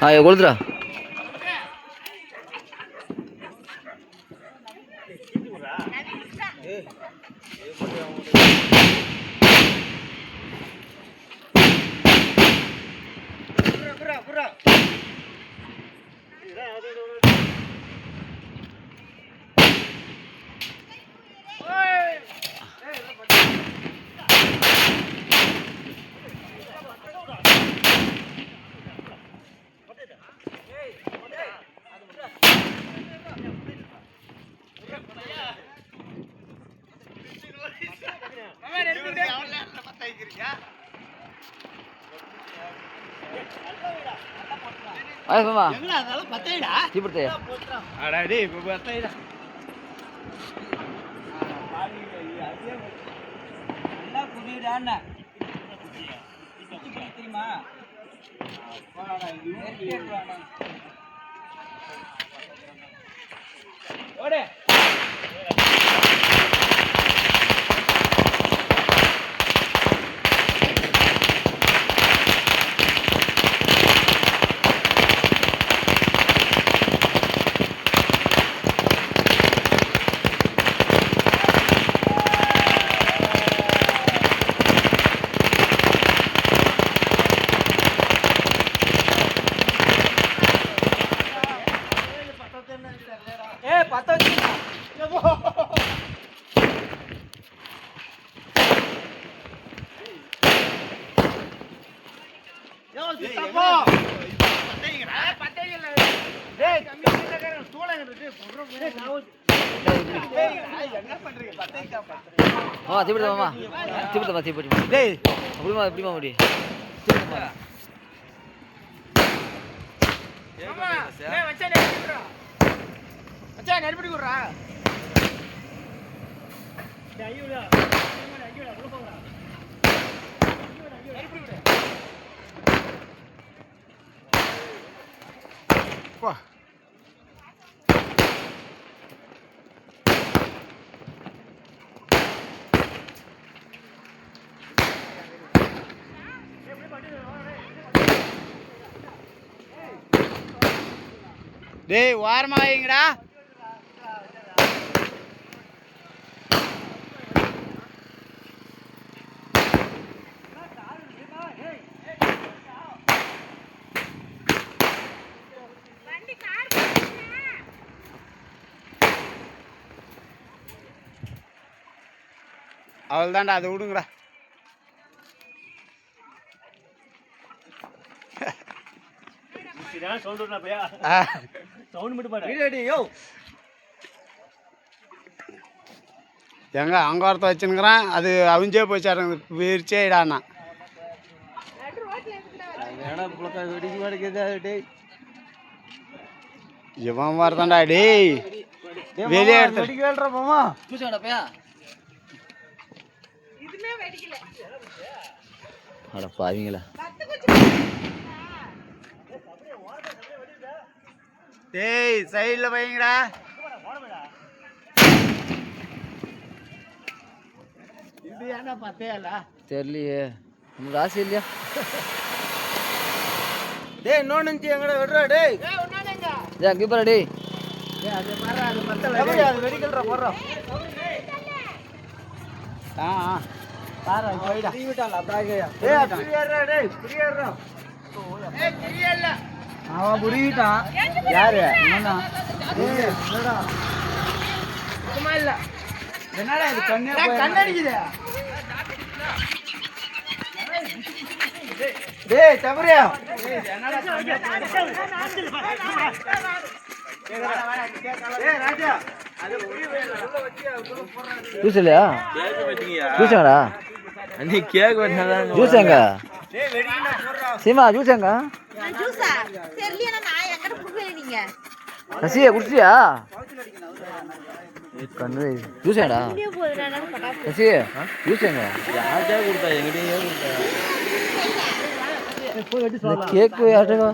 கொடுத்துடா. டேய் வாரமா வைங்கடா. அவள் தான்டா, அதை விடுங்கடா. எங்க அங்க ஒருத்த வச்சுன்னுக்குறான், அது அவிஞ்சே போச்சாருங்க, போயிருச்சே இடாண்ணா. இவன் மாதிரிதான்டா டேய், வெளியே பாவீங்களா டேய், சைடில் வைங்கடா. இது ஏன்னா பத்தையால தெரியலையே, நம்ம ராசி இல்லையா? டேய் இன்னொன்னு எங்கடா விடுறா டேய். அங்கே போறா டேய். அது மாற அது பத்தல, அது வெடிக்கல்ற போறோம். பாரு போய்டா. தீவிட்டால அப்படியே. டேய் புரியறடா டேய், புரியறடா. ஏய் புரியல. அவன் புரியிட்டான். யாரு? என்னடா? ஏய் என்னடா? சும்மா இல்ல. என்னடா இது கண்ணே போய் கண்ணடிக்குது. டேய் தவறியா? டேய் என்னடா ஏய் ராஜா, அது புரியவே இல்ல. உள்ள வச்சியா உள்ள போறானே. ஜூஸ் இல்லையா? கேக் வெட்டிங்கயா? ஜூஸ்ங்கடா. நீ கேக் வெட்டனதா? ஜூஸ் எங்க? டேய் வெடிங்கடா போறா. சீமா ஜூஸ் எங்க? நான் ஜூஸா? தெரியல, நான் எங்கட குடுக்கல நீங்க. ரசியா குடிச்சியா? கண்ணு ஜூஸ் எங்கடா? வீடியோ போடுறானே பட்டா. ரசியா ஜூஸ் எங்க? யார்டா கொடுத்தா? எங்கடயே கொடுத்தா? கேக் யார்டா?